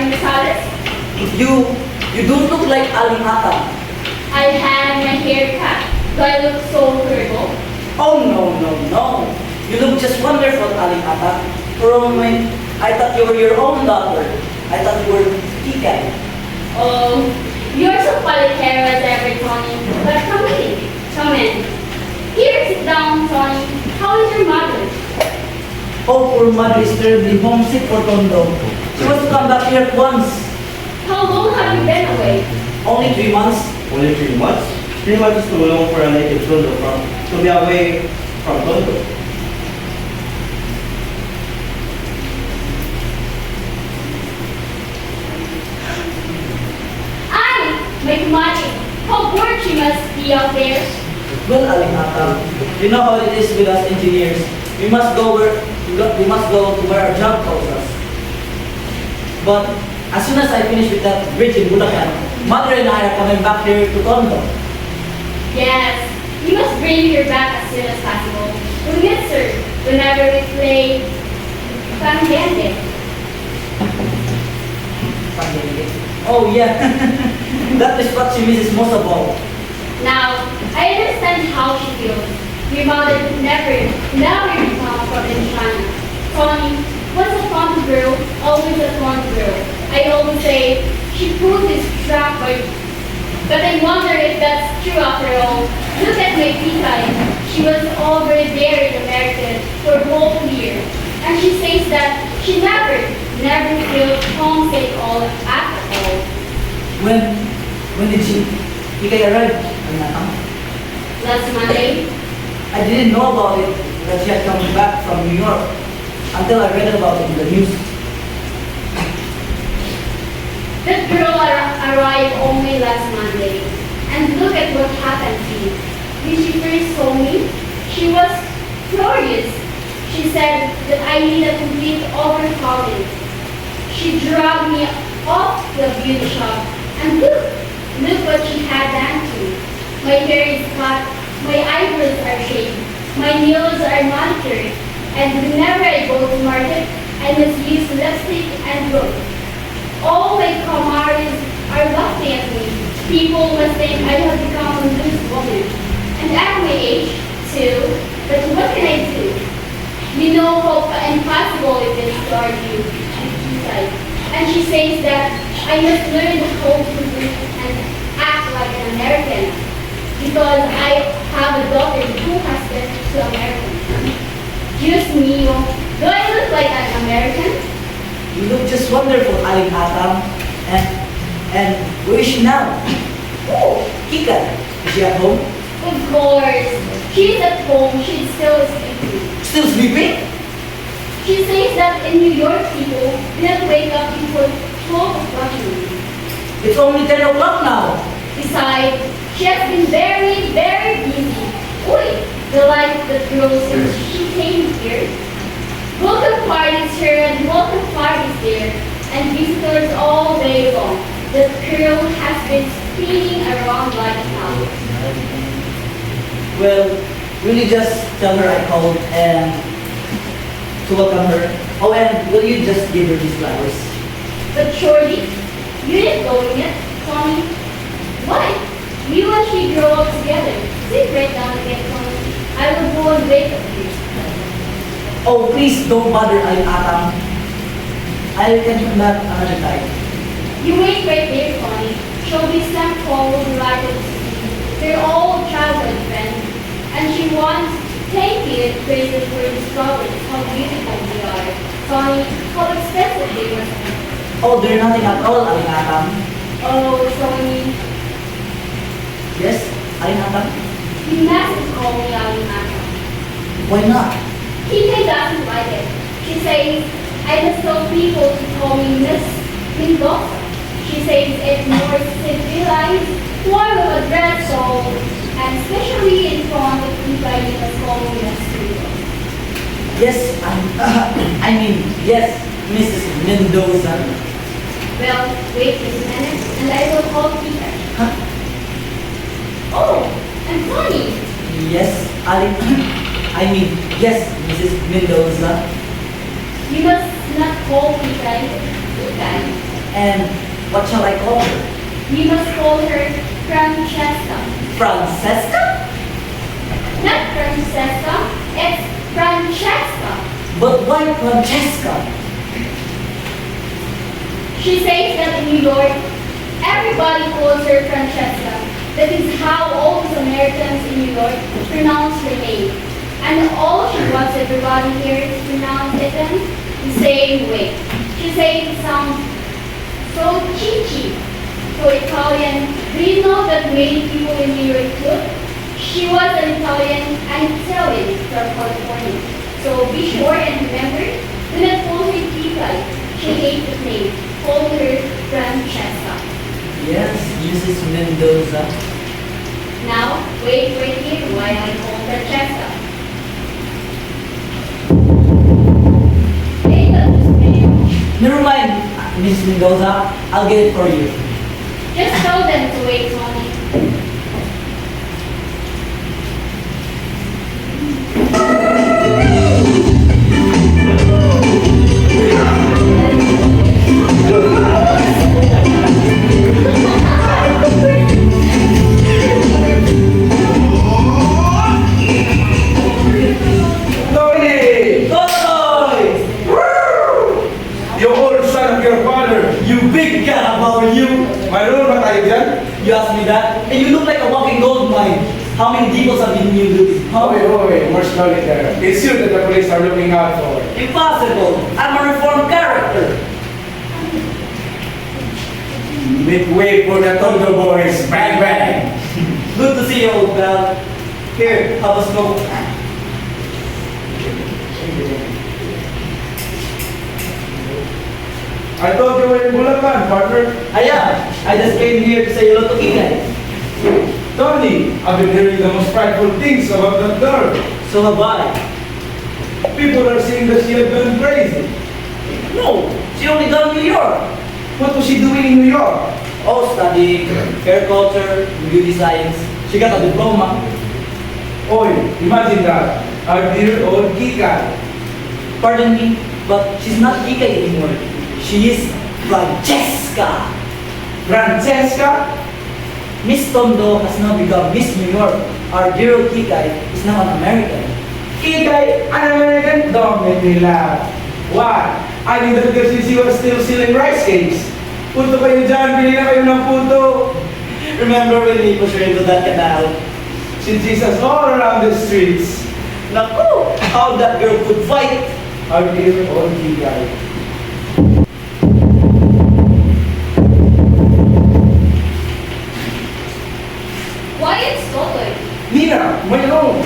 Maring Rosales. You don't look like Aling Ata. I had my hair cut. Do I look so horrible? Oh no. You look just wonderful, Aling Ata. For a moment, I thought you were your own daughter. I thought you were Kika. Oh, you're so polite as ever, Tony. But come in. Here, sit down, Tony. How is your mother? Oh, poor mother is terribly homesick for Tondo. She wants to come back here at once. How long have you been away? Only 3 months. Only 3 months? 3 months is too long for a native Tondo to be away from Tondo. My money. How bored she must be out there. Well, Aling Ata, you know how it is with us engineers. We must go to where our job calls us. But as soon as I finish with that bridge in Bulacan, Mother and I are coming back here to Tondo. Yes, you must bring her back as soon as possible. We miss her whenever we play Panggende. Oh yeah, that is what she misses most of all. Now, I understand how she feels. Your mother never become from in China. Tony, once a fond girl, always a fond girl. I always say she proved this track but I wonder if that's true after all. Look at my tita. She was over there in America for a whole year. And she says that she never feels homesick at all. When did she arrive? Last Monday. I didn't know about it that she had come back from New York until I read about it in the news. That girl arrived only last Monday. And look at what happened to me. When she first saw me, she was furious. She said that I need a complete overhauling. She dragged me off the beauty shop. And look what she had done to me. My hair is cut, my eyebrows are shaved, my nails are manicured, and whenever I go to market, I must use lipstick and rouge. All my comrades are laughing at me. People must think I have become a loose woman. And at my age, too, but what can I do? You know how impossible it is to argue and decide. And she says that I must learn how to live and act like an American because I have a daughter who has been to America. Just me, do I look like an American? You look just wonderful, Aling Ata. And where is she now? Oh, Kika. Is she at home? Of course. She's at home. She's still sleeping. Still sleeping? She says that in New York, people do not wake up before 12 o'clock in the morning. It's only 10 o'clock now. Besides, she has been very, very busy. Oi, the life that grows since she came here. Welcome parties here and welcome parties there, and visitors all day long. The girl has been spinning around like a top. Well, will you just tell her I called and to welcome her? Oh, and will you just give her these flowers? But surely, you didn't go yet, Tommy. Why? You and she grow up together. Sit right down again, Tommy. I will go and wait up here. Oh, please don't bother, Aling Ata. I'll get you back another time. You wait right there, Tommy. She'll be sent home with delighted to see you. They're all childhood friends. And she wants to thank you and praise you for discovering how beautiful they are. Tommy, how expensive they must be. Oh, they're nothing at all, Aling Ata. Oh, Tommy, Yes, Aling Ata? you mustn't call me Alinata. Why not? Kika doesn't like it. She says, I must tell people to call me Miss Mendoza. She says it's more civilized form of address, so, and especially in front of Kika, you must call me Miss Mendoza. Yes, yes, Mrs. Mendoza. Well, wait just a minute, and I will call Kika. Huh? Oh, and Tony. Yes, yes, Mrs. Mendoza. You must not call Kika. Kika. And what shall I call her? You must call her Francesca. Francesca? Not Francesca, it's Francesca. But why Francesca? She says that in New York, everybody calls her Francesca. That is how all those Americans in New York pronounce her name. And all she wants everybody here to pronounce it in the same way. She says it sounds so cheap, so Italian. Do you know that many people in New York too? She was an Italian from California. So be sure and remember, do not call her Tita. She hates the name. Call her Francesca. Yes, Mrs. Mendoza. Now, wait right here while I call Francesca. Hey, that's just me. Never mind, Mrs. Mendoza. I'll get it for you. Just tell them to wait, Tony. Tony! Tondo! You old son of your father! You big cat, how are you? Mayroon ba tayo dyan? You asked me that? And you look like a walking gold mine. How many devils have been you losing? More slowly there. It's you that the police are looking out for. Impossible! I'm a reformed character. Make way for the Tondo boys. Bang, bang. Good to see you, old pal. Here, have a smoke. I thought you were in Bulacan, partner. I am. I just came here to say hello to Ingay. Tony, I've been hearing the most frightful things about that girl. So have I. People are saying that she had gone crazy. No, she only gone to New York. What was she doing in New York? Oh, studying hair culture, beauty science. She got a diploma. Oy, imagine that. Our dear old Kika. Pardon me, but she's not Kika anymore. She is Francesca. Francesca? Miss Tondo has now become Miss New York. Our dear old Kika is now an American. Kika, an American? Don't make me laugh. Why? I knew that because she was still selling rice cakes. Punto kayo dyan, bili na kayo ng punto. Remember when we pushed her into that canal? She sees us all around the streets. Naku, how that girl could fight. Our dear old Kika. Why it's stolen? Nina, mayroon.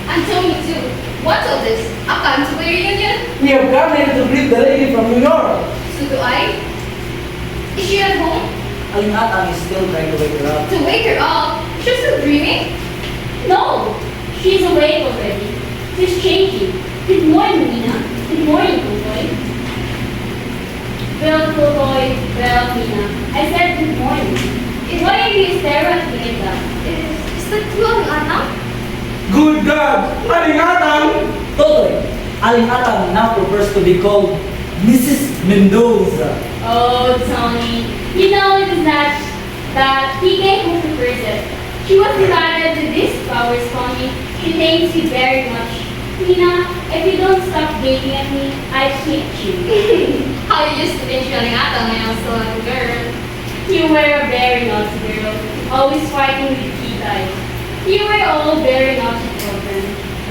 And Tony too. What's all this? A cancer reunion? We have come here to greet the lady from New York. So do I? Is she at home? Aling-atang is still trying to wake her up. To wake her up? She's still dreaming? No, she's awake already. She's changing. Good morning, Nina. Good morning, Tutoy. Well, Tutoy, well, Nina. I said good morning. Why are you staring at me like that? Is that clone, Anna? Good God! Aling-atang! Totally. Aling-atang now prefers to be called Mrs. Mendoza. Oh, Tony. You know it is that PK who prefers it. She was delighted with these flowers, Tony. She thanks you very much. Nina, if you don't stop dating at me, I hate you. How you used to be shutting out when I was still a little girl. You were a very naughty girl, always fighting with Kita. You were all very naughty children.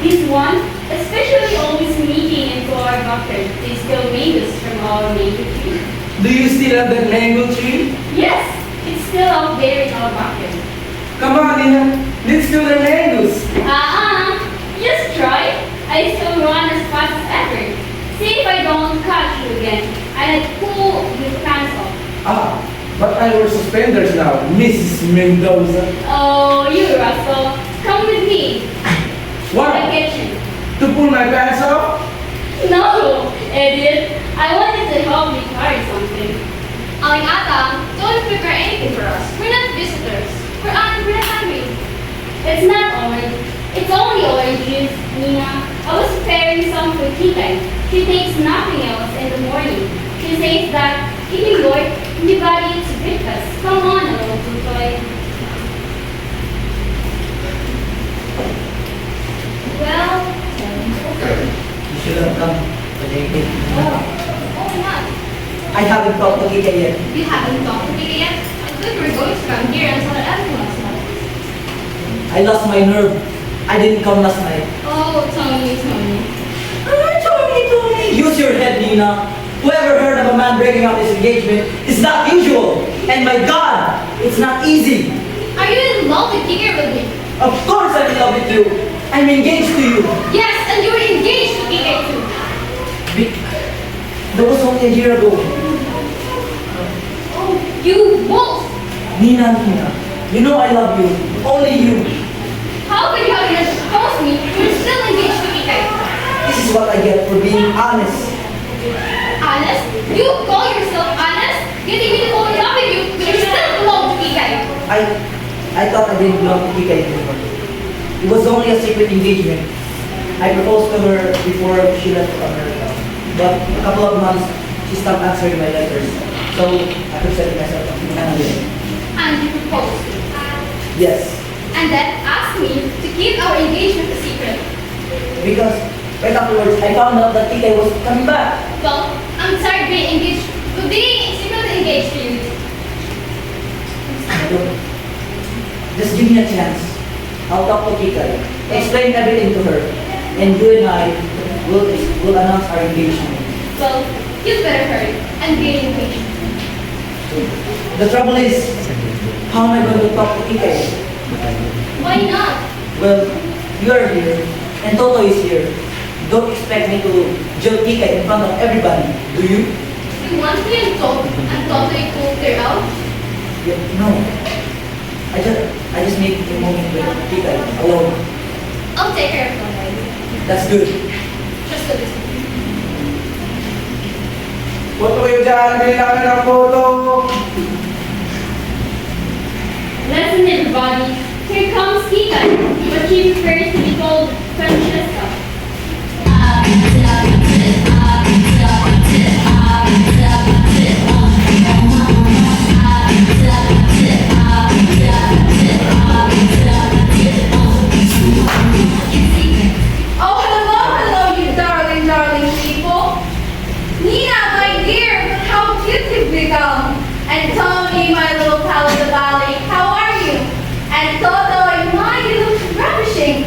This one, especially always sneaking into our backyard to steal mangoes from our mango tree. Do you still have that mango tree? Yes, it's still out there in our backyard. Come on, Nina. Let's steal the mangoes. Just try. I still run as fast as ever. See if I don't catch you again. I'd pull your pants off. Ah, but I wear suspenders now, Mrs. Mendoza. Oh, you rascal. Come with me. What? To the kitchen. To pull my pants off? No, idiot. I wanted to help you carry something. Aling Ata, don't prepare anything for us. We're not visitors. We're not hungry. It's not orange. It's only orange juice, Nina. I was preparing some for tea time. She takes nothing else in the morning. She says that Eating Lord, anybody eats breakfast. Come on, little Tutoy. Well, You should have come today. oh what? I haven't talked to Kika yet. You haven't talked to me yet? I thought you were going to come here and tell everyone else. I lost my nerve. I didn't come last night. Oh, Tony. Tony. Use your head, Nina. Whoever heard of a man breaking up his engagement is not usual. And my God, it's not easy. Are you in love with Kika with me? Of course I'm in love with you. I'm engaged to you. Yes, and you were engaged to Kika too. That was only a year ago. Oh, you wolf! Nina, you know I love you. Only you. How could you have exposed me? You're still engaged to Kika. This is what I get for being honest. Honest? You call yourself honest? Getting me to fall in love with you, but you're still in love with Kika. I thought I didn't belong to Kika anymore. It was only a secret engagement. I proposed to her before she left for America. But a couple of months, she stopped answering my letters. So I presented myself to Canada. And you proposed. Yes, And then asked me to keep our engagement a secret. because right afterwards, I found out that Kika was coming back. Well, I'm tired being engaged, secretly engaged to you. Just give me a chance. I'll talk to Kika, explain everything to her, and you and I will announce our engagement. Well, you better hurry and be impatient. The trouble is, how am I going to talk to Kika? Why not? Well, you are here, and Toto is here. Don't expect me to joke Kika in front of everybody, do you? You want me and Toto to pull clear out? Yeah, no. I just need a moment with Kika alone. I'll take care of it. That's good. Just do this. Foto kayo dyan, bili na kami ng photo. Listen, everybody. Here comes Kika, but she prefers to be called Francesca. Oh, hello, you darling people. Nina, my dear, how cute you've become. And Tony, my little pal of the valley, how are you? And Toto, my, you look ravishing.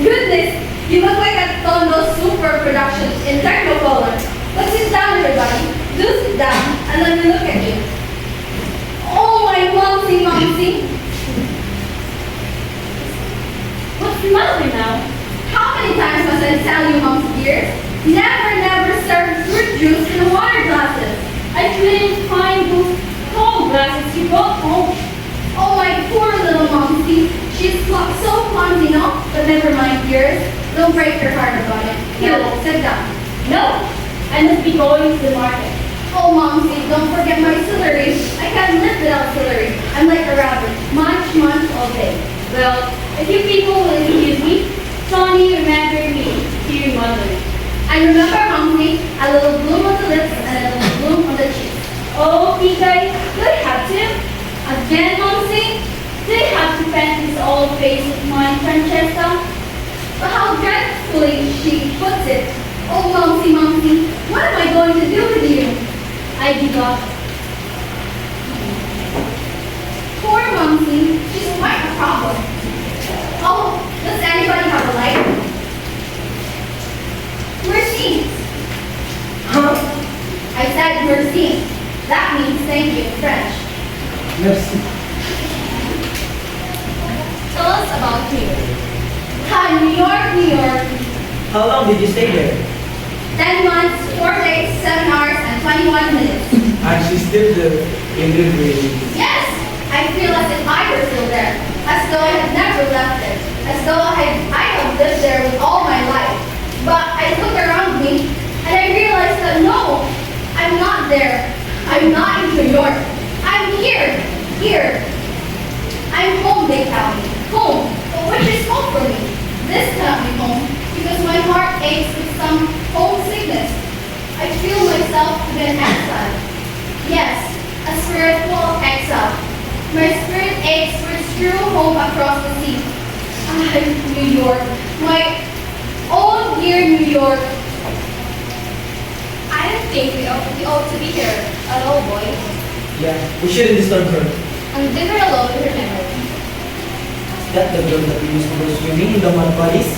Goodness, you look like a Tondo super production in Technicolor. But sit down, everybody. Do sit down and let me look at you. Oh, my Mumsy. What's the matter now? How many times must I tell you, Mumsy dear? Never serve fruit juice in water glasses. I couldn't find those tall glasses you brought home. Oh, my poor little Mumsy. She's so clumsy, no? But never mind, dears. Don't break your heart about it. Here, sit down. No, I must be going to the market. Oh, Mumsy, don't forget my celery. I can't live without celery. I'm like a rabbit. Munch all day. Well, if you people will excuse me, Tony, remember me, dear mother. I remember, Mumsy, a little bloom on the lips and a little bloom on the cheeks. Oh, Kika, do I have to? Again, Mumsy? Do I have to paint this old face of mine, Francesca? But how dreadfully she puts it. Oh, Mumsy, what am I going to do with you? I give up. Poor Mumsy, she's quite a problem. Oh, does anybody have a light? Merci. Huh? I said merci. That means thank you in French. Merci. Tell us about New York. Hi, New York. How long did you stay there? 10 months, 4 days, 7 hours, and 21 minutes. And she's still there in the grave. Yes, I feel as if I were still there, as though I had never left it, as though I have lived there with all my life. But I look around me, and I realize that no, I'm not there. I'm not in New York. I'm here. I'm home, they tell me. Home. But which is home for me? This cannot be home been exiled. Yes, a spiritual exile. My spirit aches for its true home across the sea. Ah, New York, my own dear New York. I don't think we ought to be here at all, boys. Yeah, we shouldn't disturb her. And leave her alone with her memory. Is that the girl that we used to go swimming in the mud buddies?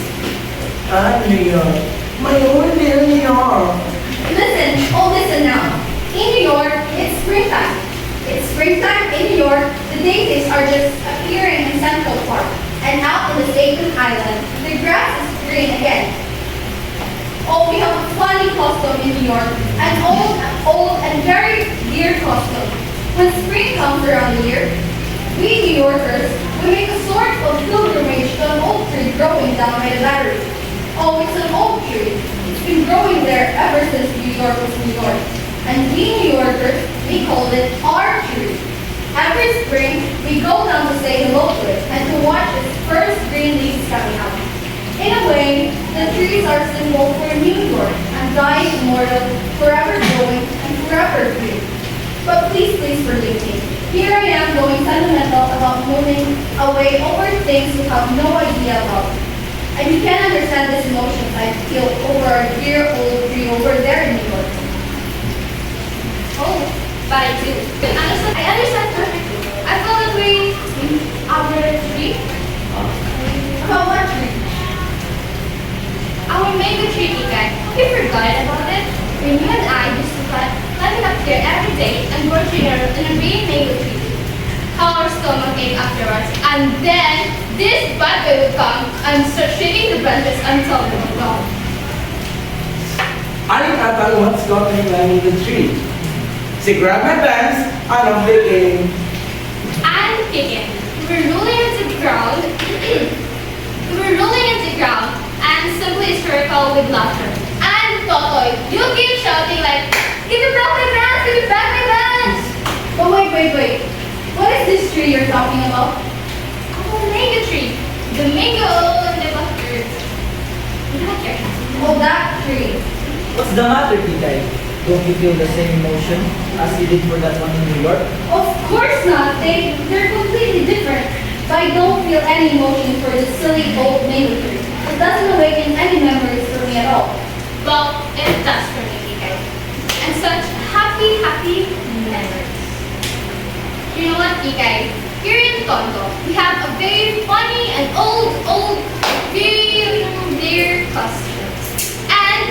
New York. My own dear New York. Listen, listen now. In New York, it's springtime. It's springtime in New York. The daisies are just appearing in Central Park. And out in the Staten Island, the grass is green again. Oh, we have a funny custom in New York. An old and very dear custom. When spring comes around the year, we New Yorkers, we make a sort of pilgrimage to an old tree growing down by the Battery. Oh, it's an old tree. It's been growing there ever since New York was New York. And we New Yorkers, we called it our tree. Every spring, we go down to say hello to it and to watch its first green leaves coming out. In a way, the trees are symbol for New York, and dying immortal, forever growing and forever green. But please forgive me. Here I am going sentimental about moving away over things we have no idea about. And you can't understand this emotion I feel over our dear old tree over there in New York. Oh, but I do. I understand perfectly. I felt that we, our tree, About what tree? our mango tree, guy. We forgot about it. When you and I used to climb it up there every day and work together in a real mango tree. How our stomach ached afterwards. And then this bad boy would come and start shaking the branches until they were gone. I thought what's got me climbing the tree. She grabbed my pants and I'm thinking, And kicking. We were rolling into the ground. We were rolling into the ground and simply hysterical with laughter. And Totoy, you keep shouting like, "Give me back my pants! Give me back my pants!" But wait. What is this tree you're talking about? Oh, mango tree. The mango and the butter. Oh, that tree. What's the matter, Tikay? Don't you feel the same emotion as you did for that one in New York? Of course not. They're completely different. But I don't feel any emotion for this silly old mango tree. It doesn't awaken any memories for me at all. Well, it does for me, Tikay. And such happy memories. You know what, Tikay? Here in Tondo, we have a very funny and old, very dear custom. And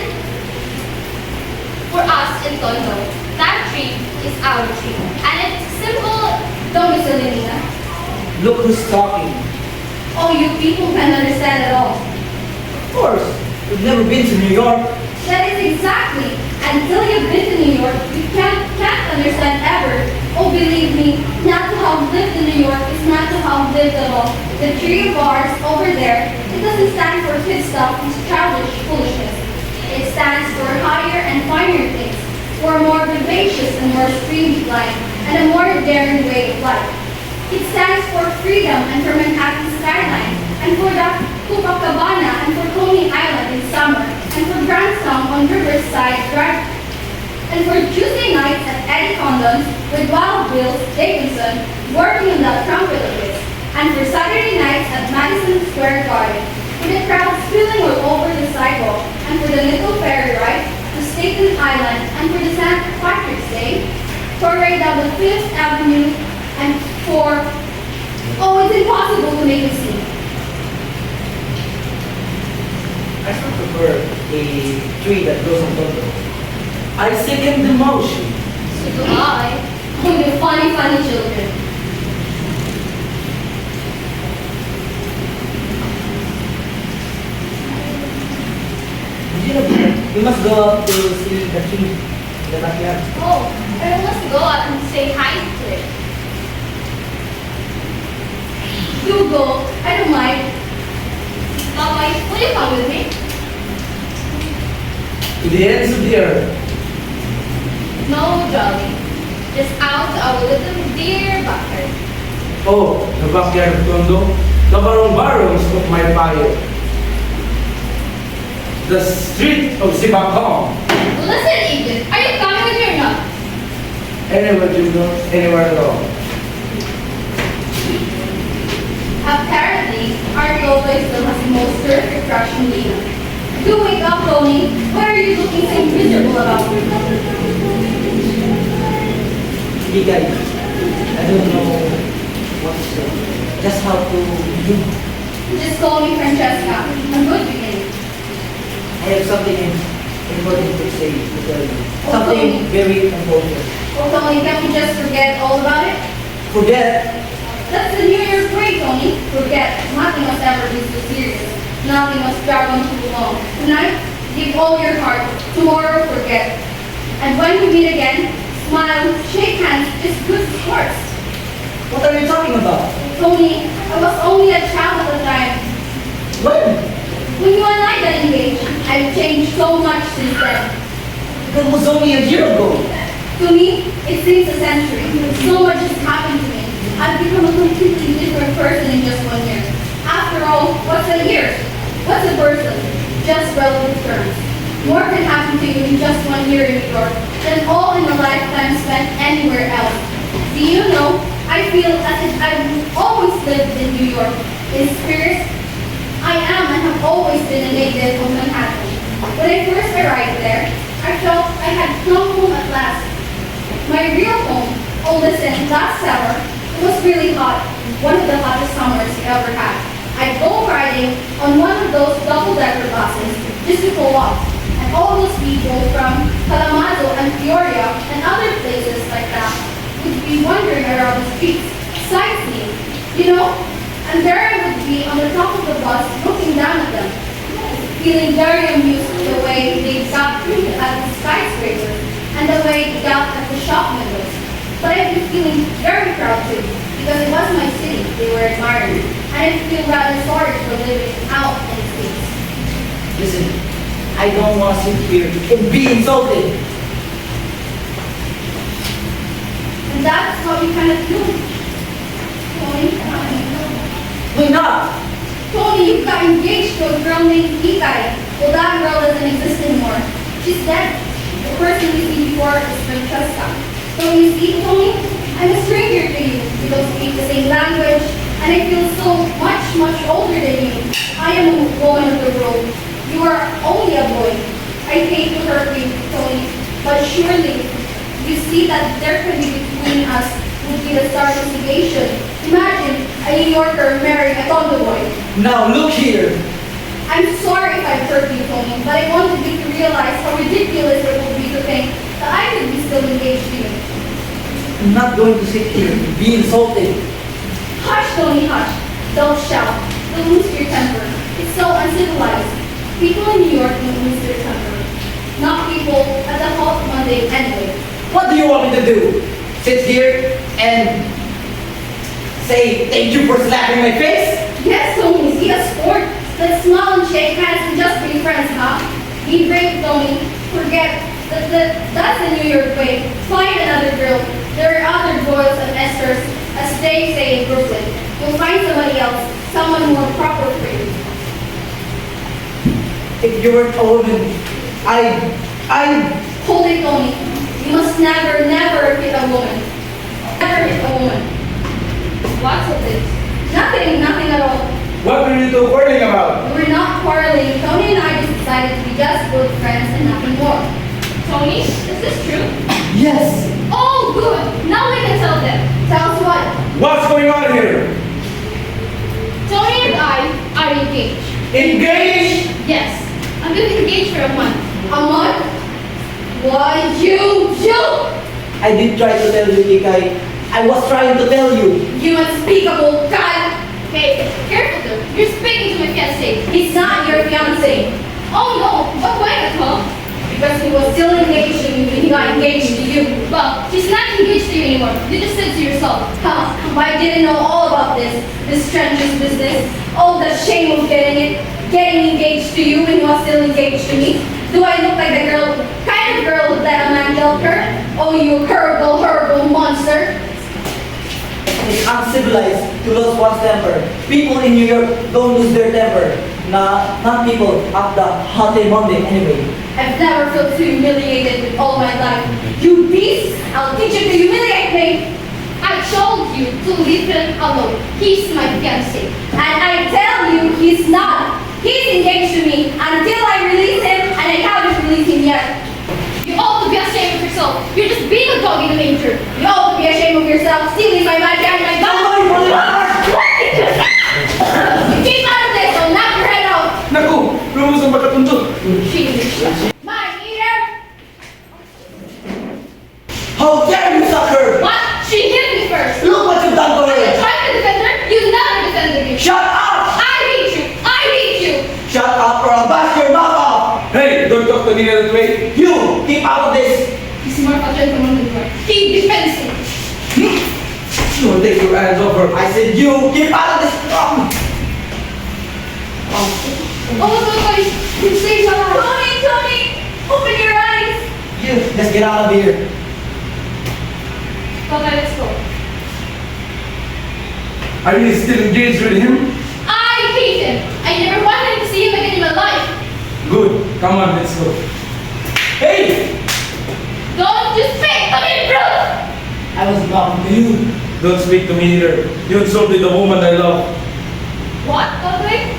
for us in Tondo, that tree is our tree. And it's simple. Don't be silly, Nina. Look who's talking. Oh, you people can't understand at all. Of course, we've never been to New York. That is exactly. Until you've been to New York, you can't understand ever. Oh, believe me, not to have lived in New York is not to have lived at all. The tree of ours over there, it doesn't stand for kid stuff and childish foolishness. It stands for higher and finer things, for a more vivacious and more streamlined, and a more daring way of life. It stands for freedom and for Manhattan skyline, and for the Copacabana and for Coney Island in summer, and for Grandstown on Riverside Drive, and for Tuesday nights at Eddie Condon's with Wild Bill's Davidson working on that trumpet of his, and for Saturday nights at Madison Square Garden, with the crowd spilling all over the sidewalk, and for the little ferry ride to Staten Island, and for the St. Patrick's Day, for a ride down the Fifth Avenue, and for, oh, it's impossible to make a scene. I still prefer a tree that grows on Tondo. I second the motion. So do I. Oh, you funny children. Did you know that we must go out to see the tree in the backyard? Oh, I must go out and say hi to it. You go. I don't mind. Mama, will you come with me? to the ends of the earth. No, Jolly. Just out to our little dear backyard. Oh, the backyard of Tondo, the barong-barongs of my fire. The street of Sibakong. Listen, Agent, are you coming with me or not? Anywhere, Juno. Anywhere at all. Apparently, our always still has the most perfect crush on Lena. Do wake up, Tony. What are you looking so miserable about? Hey guys, I don't know what to say. Just how to begin. Just call me Francesca. I'm good beginning. I have something important to say to tell you. Oh, Something Tony. very important. Oh, Tony, can't we just forget all about it? Forget. That's the New Year's break, Tony. Forget. Nothing must ever be so serious. Nothing must drag on too long. Tonight, give all your heart. Tomorrow, forget. And when we meet again, smile, shake hands, just good sports. What are you talking about? Tony, I was only a child at the time. When? When you and I got engaged, I've changed so much since then. That was only a year ago. To me, it seems a century. So much has happened to me. I've become a completely different person in just 1 year. After all, what's a year? What's a person? Just relative terms. More can happen to you in just 1 year in New York than all in a lifetime spent anywhere else. Do you know, I feel as if I've always lived in New York. In spirit, I am and have always been a native of Manhattan. When I first arrived there, I felt I had come home at last. My real home, oh listen, last summer, it was really hot. One of the hottest summers we ever had. I'd go riding on one of those double-decker buses just to pull off. And all those people from Kalamazoo and Peoria and other places like that would be wandering around the streets, sightseeing, you know? And there I would be on the top of the bus looking down at them, feeling very amused with the way they got at the skyscrapers and the way they got at the shop windows. But I'd be feeling very proud too, because it was my city they were admiring, and I'd feel rather sorry for living out in the States. Listen, I don't want to sit here and be insulted. And that's how you kind of do. Tony, Why not? Tony, you got engaged to a girl named Ikai. Well, that girl doesn't exist anymore. She's dead. The person we see before is Francesca. So you see, Tony, I'm a stranger to you. We don't speak the same language, and I feel so much, much older than you. I am a woman of the world. You are only a boy. I hate to hurt you, Tony, but surely you see that there could be between us would be the start of segregation. Imagine a New Yorker marrying a Tondo boy. Now look here. I'm sorry if I hurt you, Tony, but I wanted you to realize how ridiculous it would be to think that I could be still engaged to you. I'm not going to sit here and be insulted. Hush, Tony, hush. Don't shout. Don't lose your temper. It's so uncivilized. People in New York don't lose their temper. Not people at the hot Monday anyway. What do you want me to do? Sit here and say thank you for slapping my face? Yes, Tony, be a sport. Let's smile and shake hands and just be friends, huh? Be brave, Tony. Forget that's the New York way. Find another girl. There are other Doyles and Esthers, as they say in Brooklyn. You'll find somebody else, someone more proper for you. If you weren't a woman, I... Hold it, Tony. You must never, never hit a woman. Never hit a woman. Lots of things. Nothing at all. What were you two quarreling about? We were not quarreling. Tony and I just decided to be just good friends and nothing more. Tony, is this true? Yes! Oh, good. Now we can tell them. Tell us what? What's going on here? Tony and I are engaged. Engaged? Yes. I'm going to be engaged for a month. A month? Why, you joke! I did try to tell you, Ikai. I was trying to tell you. You unspeakable God! Hey, careful though. You're speaking to my fiancé. He's not your fiancé. Oh no, but why not, huh? Because he was still engaged to me when he got engaged to you. Well, she's not engaged to you anymore. You just said to yourself, huh, I didn't know all about this strenuous business. All the shame of getting engaged to you when he was still engaged to me. Do I look like the kind of girl that a man loved her? Oh, you horrible, horrible monster. It's uncivilized to lose one's temper. People in New York don't lose their temper. not people at the holiday Monday anyway. I've never felt so humiliated in all my life. You beast! I'll teach you to humiliate me! I told you to leave him alone. He's my fiancé. And I tell you, he's not. He's engaged to me until I release him, and I haven't released him yet. You ought to be ashamed of yourself. You're just being a dog in the manger. You ought to be ashamed of yourself, stealing my man behind my back. Keep out of this, I'll knock your head out. Naku! Lumos ang pagkatuntun! My eater! How dare you suck her! What? She hit me first. Look what you've done to Are you her! trying to defend her? You never defended me. Shut up! I hate you. I hate you. Shut up or I'll bash your mouth off! Hey! Don't talk to me that way! You! Keep out of this! He's more of a gentleman than you are. He defends me. Don't take your hands off her! I said you! Keep out of this! Oh, Tony, you saved my life. Tony! Open your eyes! You! Let's get out of here! Okay, let's go. Are you still engaged with him? I hate him. I never wanted to see him again in my life. Good. Come on, let's go. Hey! Don't you speak to me, brother. I was talking to you. Don't speak to me either. You insulted the woman I love. What, Tony?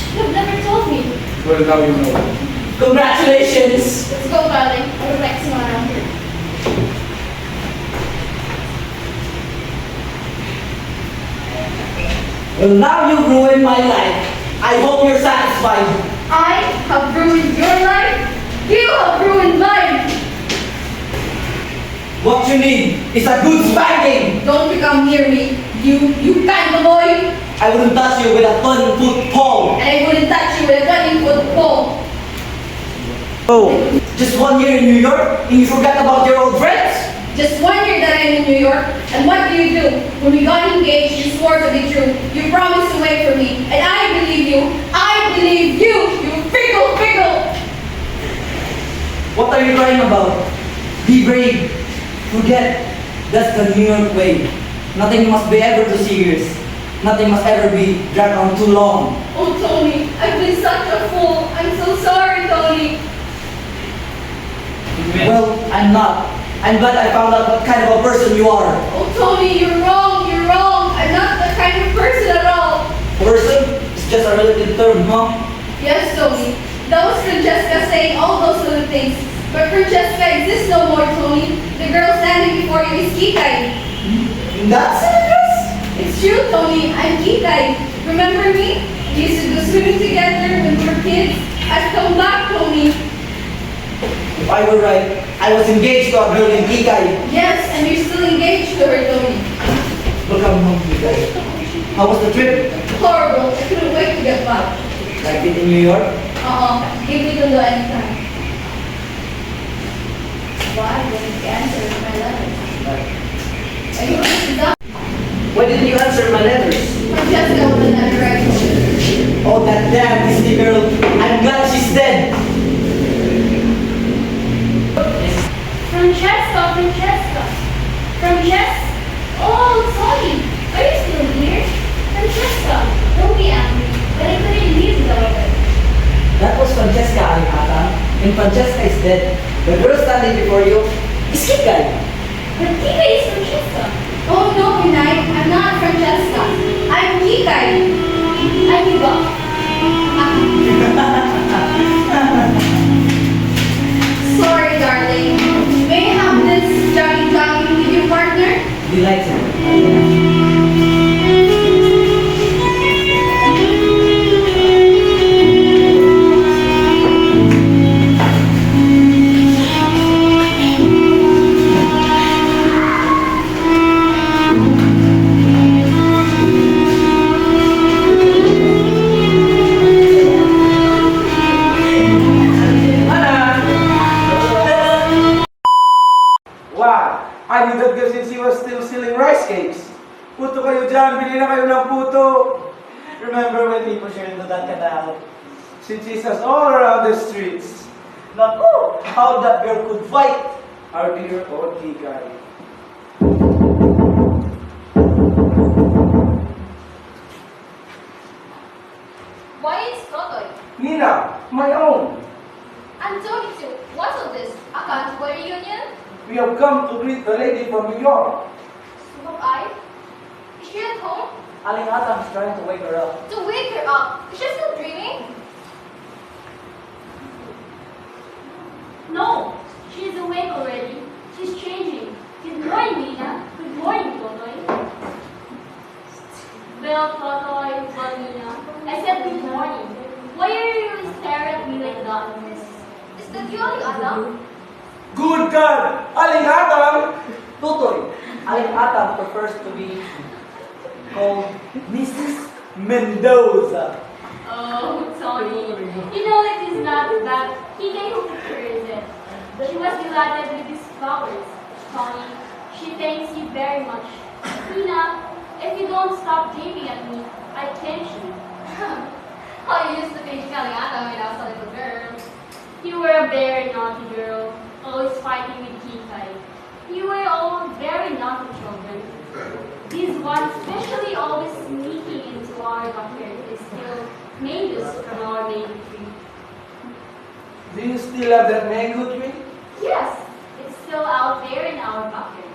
You have never told me. Well, now you know. Congratulations! Let's go, darling. I would like someone around here. Well, now you've ruined my life. I hope you're satisfied. I have ruined your life. You have ruined mine. What you need is a good spanking. Don't you come near me. You kind of boy. I wouldn't touch you with a 20-foot pole. And I wouldn't touch you with a 20-foot pole. Oh, just 1 year in New York and you forgot about your old friends? Just 1 year that I'm in New York, and what do? When we got engaged, you swore to be true. You promised to wait for me, and I believe you. I believe you, you fickle. What are you crying about? Be brave. Forget. That's the New York way. Nothing must be ever too serious. Nothing must ever be dragged on too long. Oh, Tony, I've been such a fool. I'm so sorry, Tony. Well, I'm not. I'm glad I found out what kind of a person you are. Oh, Tony, you're wrong. I'm not that kind of person at all. Person? It's just a relative term, huh? Yes, Tony. That was Francesca saying all those little things. But Francesca exists no more, Tony. The girl standing before you is Kikay. That's it? It's true, Tony. I'm Kikay. Remember me? We used to go swimming together when we were kids. I've come back, Tony. If I were right, I was engaged to a girl named Kikay. Yes, and you're still engaged to her, Tony. Welcome home, Kikay. How was the trip? Horrible. I couldn't wait to get back. Like it in New York? Give me Tondo anytime. Why didn't you answer my letters? Are you honest? Why didn't you answer my letters? Francesca would never write to you. Oh, that damn Disney girl. I'm glad she's dead. Francesca. Oh, sorry. Are you still here? Francesca, don't be angry. But I couldn't leave without her. That was Francesca Alicata, and Francesca is dead. The girl standing before you is Kikay. But Tika is Francesca. Oh no, Pinay. I'm not Francesca. I'm Kikay. I give up. Sorry, darling. May I have this jogging with your partner? Delighted. Wow! I knew that girl since he was still selling rice cakes. Puto kayo dyan, bili na kayo ng puto. Remember when people shared into that canal? She chased us all around the streets. Naku, how that girl could fight. Our dear old Kikay. Why is Totoy? Nina, my own. I'm talking to. What's all this? A can't reunion? We have come to greet the lady from New York. So have I. Is she at home? Aling Atang is trying to wake her up. To wake her up. Is she still dreaming? No, she's awake already. She's changing. Good morning, Nina. Good morning, Totoy. Well, Totoy, well, Nina. I said good morning. Why are you staring at me like that? Is that you, Aling Adam? Good God! Aling Atang! Tutoy, Aling Atang prefers to be called Mrs. Mendoza. Oh, Tony. You know it is not that he gave her picture, is it? She was delighted with these flowers. Tony, she thanks you very much. Nina, if you don't stop gaping at me, I pinch you. How you used to pinch Aling Adam when I was a little girl. You were a very naughty girl, always fighting with Kikai. You were all very naughty children. This one, especially always sneaking into our backyard, is still mangoes from our mango tree. Do you still have that mango tree? Yes, it's still out there in our backyard.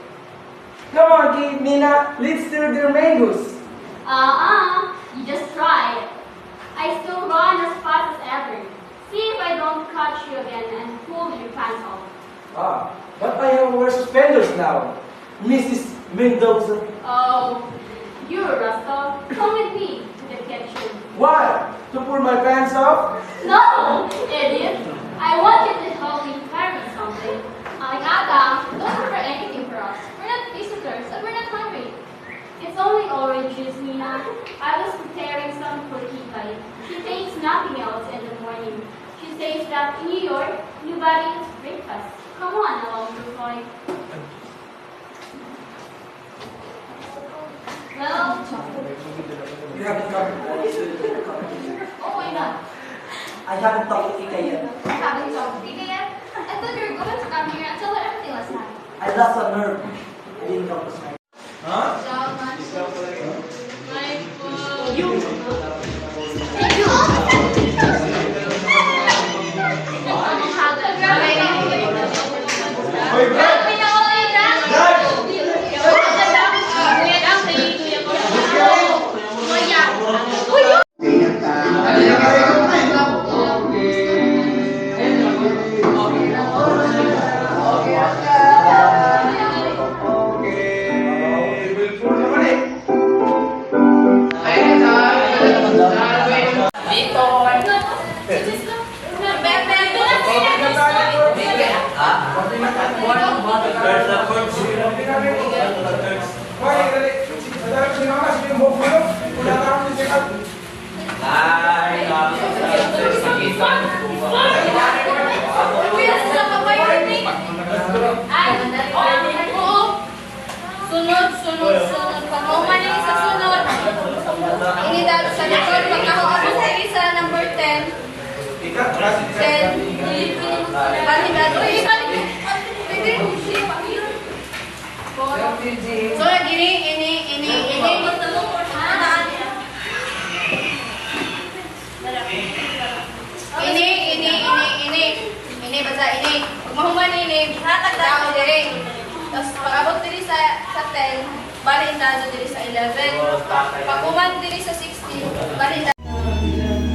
Come on, kid, Nina. Let's steal their mangoes. You just try it. I still run as fast as ever. See if I don't catch you again and pull your pants off. Ah, but I have wear suspenders now. Mrs. Mendoza. Oh, you Rasta, come with me to the kitchen. Why? To pull my pants off? No, idiot. I want you to help me carry something. Aling Adam, don't prepare anything for us. We're not visitors and we're not hungry. It's only orange juice, Nina. I was preparing some for Kikai. She takes nothing else in the morning. She says that in New York, nobody eats breakfast. Come on along, boy. Well, You have to come. oh why not? I haven't talked to Kika yet. I haven't talked to Tika yet. I thought you were going to come here and tell her everything last night. I lost a nerve. I didn't come this night. Huh? Hoy, Brad! Sunod. Pag-uman yung sa sunod. Ini dahil sa likod. Pagkakawa sa isa, number 10. 10. Balikan. Uy, balikan. So, ini. Ini, basta ini. Kung mahuman ini, tao diri. Tapos pag-abot diri sa 10, bali intado diri sa 11. Pag-uman diri sa 16, bali intado.